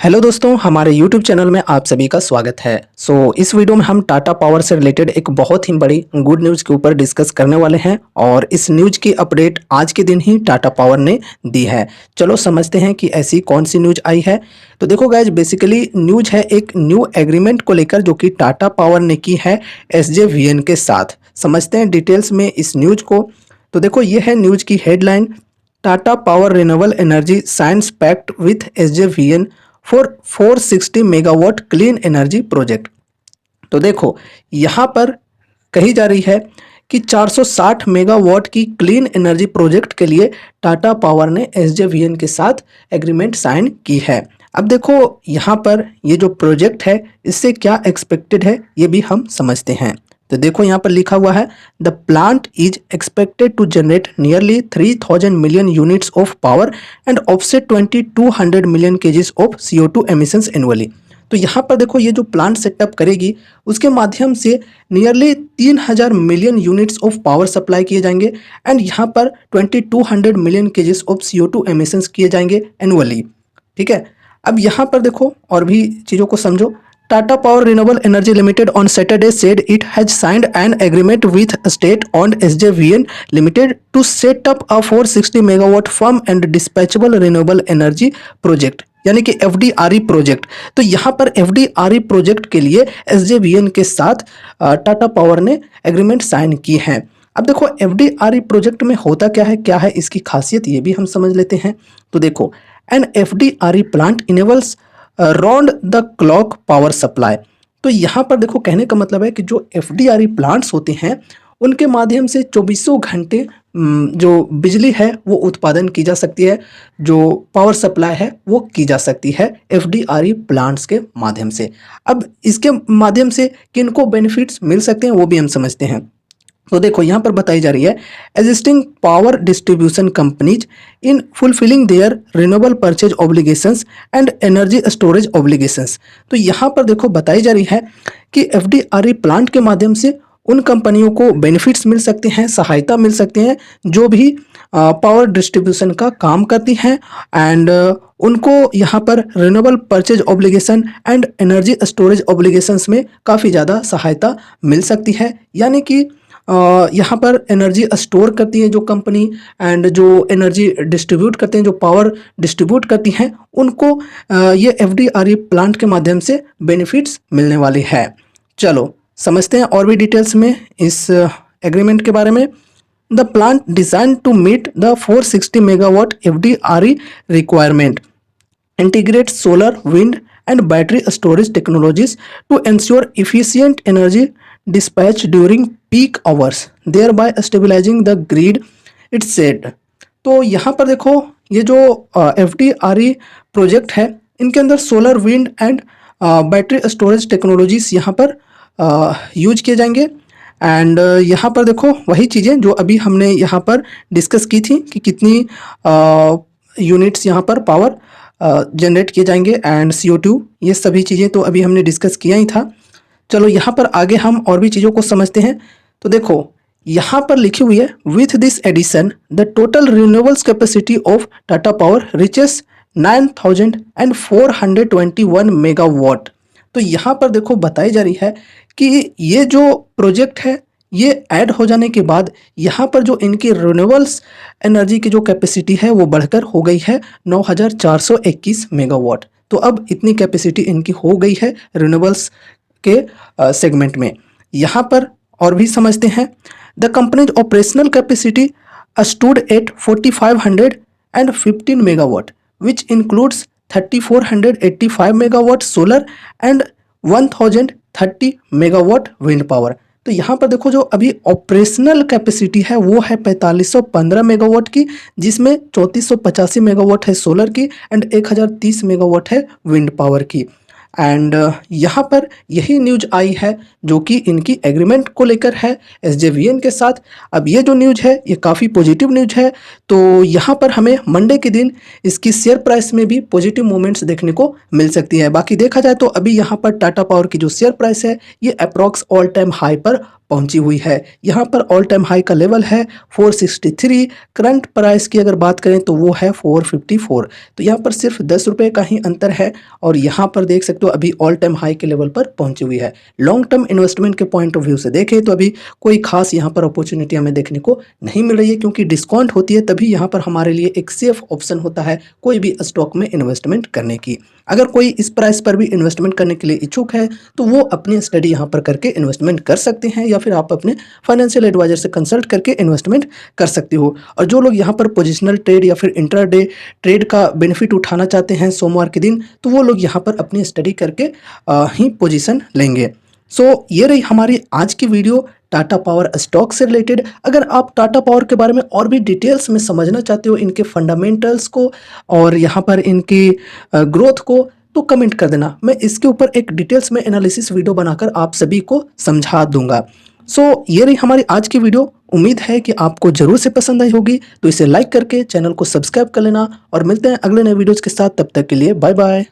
Hello दोस्तों, हमारे YouTube channel में आप सभी का स्वागत है। इस वीडियो में हम टाटा पावर से रिलेटेड एक बहुत ही बड़ी गुड न्यूज़ के ऊपर डिस्कस करने वाले हैं और इस न्यूज़ की अपडेट आज के दिन ही टाटा पावर ने दी है। चलो समझते हैं कि ऐसी कौन सी न्यूज़ आई है। तो देखो गाइज, बेसिकली न्यूज़ है एक न्यू एग्रीमेंट को लेकर जो कि टाटा पावर ने की है SJVN के साथ। समझते हैं डिटेल्स में इस न्यूज़ को। तो देखो, ये है न्यूज़ की headline. Tata power renewable energy signs pact with SJVN for 460 megawatt clean energy project. तो देखो, यहाँ पर कही जा रही है कि 460 मेगावाट की क्लीन एनर्जी प्रोजेक्ट के लिए टाटा पावर ने SJVN के साथ एग्रीमेंट साइन की है। अब देखो, यहाँ पर ये जो प्रोजेक्ट है इससे क्या एक्सपेक्टेड है ये भी हम समझते हैं। तो देखो, यहाँ पर लिखा हुआ है the plant is expected to generate nearly 3000 million units of power and offset 2200 million kgs of CO2 emissions annually. तो यहाँ पर देखो, ये जो प्लांट सेटअप करेगी उसके माध्यम से nearly 3000 million units of power supply किए जाएंगे एंड यहाँ पर 2200 million kgs of CO2 emissions किए जाएंगे एनुअली। ठीक है, अब यहाँ पर देखो और भी चीज़ों को समझो। Tata Power Renewable Energy Limited on Saturday said it has signed an agreement with state-owned SJVN Limited to set up a 460 megawatt firm and dispatchable renewable energy project, यानी कि FDRE प्रोजेक्ट। तो यहाँ पर FDRE प्रोजेक्ट के लिए SJVN के साथ Tata power ने एग्रीमेंट साइन की है। अब देखो, FDRE प्रोजेक्ट में होता क्या है इसकी खासियत ये भी हम समझ लेते हैं। तो देखो, an FDRE plant enables round the clock power supply. तो यहाँ पर देखो, कहने का मतलब है कि जो FDRE प्लांट्स होते हैं उनके माध्यम से 24 घंटे जो बिजली है वो उत्पादन की जा सकती है, जो पावर सप्लाई है वो की जा सकती है FDRE प्लांट्स के माध्यम से। अब इसके माध्यम से किनको बेनिफिट्स मिल सकते हैं वो भी हम समझते हैं। तो देखो, यहाँ पर बताई जा रही है existing power distribution companies in fulfilling their renewable purchase obligations and energy storage obligations. तो यहाँ पर देखो बताई जा रही है कि FDRE प्लांट के माध्यम से उन कंपनियों को बेनिफिट्स मिल सकते हैं, सहायता मिल सकते हैं जो भी पावर डिस्ट्रीब्यूशन का काम करती हैं एंड उनको यहाँ पर renewable purchase obligation and energy storage obligations में काफ़ी ज़्यादा सहायता मिल सकती है। यानी कि यहाँ पर एनर्जी स्टोर करती है जो कंपनी एंड जो एनर्जी डिस्ट्रीब्यूट करते हैं, जो पावर डिस्ट्रीब्यूट करती हैं, उनको ये FDRE प्लांट के माध्यम से बेनिफिट्स मिलने वाली है। चलो समझते हैं और भी डिटेल्स में इस एग्रीमेंट के बारे में। The plant designed to meet the 460 megawatt FDRE requirement integrate solar, wind and battery storage technologies to ensure efficient energy dispatch during peak hours thereby stabilizing the grid, it said। तो यहाँ पर देखो, ये जो FDRE project है इनके अंदर solar, wind and battery storage technologies यहाँ पर यूज किए जाएंगे एंड यहाँ पर देखो वही चीज़ें जो अभी हमने यहाँ पर डिस्कस की थी कि कितनी यूनिट्स यहाँ पर पावर जनरेट किए जाएंगे एंड CO2, ये सभी चीज़ें तो अभी हमने डिस्कस किया ही था। चलो यहाँ पर आगे हम और भी चीज़ों को समझते हैं। तो देखो, यहाँ पर लिखी हुई है with this addition the total renewables capacity of Tata power reaches 9421 megawatt. तो यहाँ पर देखो बताई जा रही है कि ये जो प्रोजेक्ट है ये ऐड हो जाने के बाद यहाँ पर जो इनकी रिन्यूएबल्स एनर्जी की जो कैपेसिटी है वो बढ़कर हो गई है 9421 मेगावाट। तो अब इतनी कैपेसिटी इनकी हो गई है रिन्यूएबल्स के सेगमेंट में। यहाँ पर और भी समझते हैं। The companies operational capacity stood at 4515 megawatt which includes 3485 megawatt solar and 1030 megawatt wind power. तो यहाँ पर देखो, जो अभी ऑपरेशनल कैपेसिटी है वो है 4515 मेगावाट की, जिसमें 3485 मेगावाट है सोलर की एंड 1030 मेगावाट है विंड पावर की। एंड यहाँ पर यही न्यूज आई है जो कि इनकी एग्रीमेंट को लेकर है SJVN के साथ। अब ये जो न्यूज है ये काफ़ी पॉजिटिव न्यूज है। तो यहाँ पर हमें मंडे के दिन इसकी शेयर प्राइस में भी पॉजिटिव मूवमेंट्स देखने को मिल सकती है। बाकी देखा जाए तो अभी यहाँ पर टाटा पावर की जो शेयर प्राइस है ये अप्रॉक्स ऑल टाइम हाई पर पहुंची हुई है। यहाँ पर ऑल टाइम हाई का लेवल है 463, करंट प्राइस की अगर बात करें तो वो है 454। तो यहाँ पर सिर्फ 10 रुपये का ही अंतर है और यहाँ पर देख सकते हो अभी ऑल टाइम हाई के लेवल पर पहुंची हुई है। लॉन्ग टर्म इन्वेस्टमेंट के पॉइंट ऑफ व्यू से देखें तो अभी कोई खास यहाँ पर अपॉर्चुनिटी हमें देखने को नहीं मिल रही है, क्योंकि डिस्काउंट होती है तभी यहाँ पर हमारे लिए एक सेफ ऑप्शन होता है कोई भी स्टॉक में इन्वेस्टमेंट करने की। अगर कोई इस प्राइस पर भी इन्वेस्टमेंट करने के लिए इच्छुक है तो वो अपनी स्टडी यहाँ पर करके इन्वेस्टमेंट कर सकते हैं, या फिर आप अपने फाइनेंशियल एडवाइजर से कंसल्ट करके इन्वेस्टमेंट कर सकते हो। और जो लोग यहाँ पर पोजिशनल ट्रेड या फिर इंट्राडे ट्रेड का बेनिफिट उठाना चाहते हैं सोमवार के दिन, तो वो लोग यहाँ पर अपनी स्टडी करके ही पोजीशन लेंगे। सो ये रही हमारी आज की वीडियो टाटा पावर स्टॉक से रिलेटेड। अगर आप टाटा पावर के बारे में और भी डिटेल्स में समझना चाहते हो, इनके फंडामेंटल्स को और यहाँ पर इनकी ग्रोथ को, तो कमेंट कर देना, मैं इसके ऊपर एक डिटेल्स में एनालिसिस वीडियो बनाकर आप सभी को समझा दूंगा। सो ये रही हमारी आज की वीडियो। उम्मीद है कि आपको जरूर से पसंद आई होगी, तो इसे लाइक करके चैनल को सब्सक्राइब कर लेना और मिलते हैं अगले नए वीडियोज़ के साथ। तब तक के लिए बाय बाय।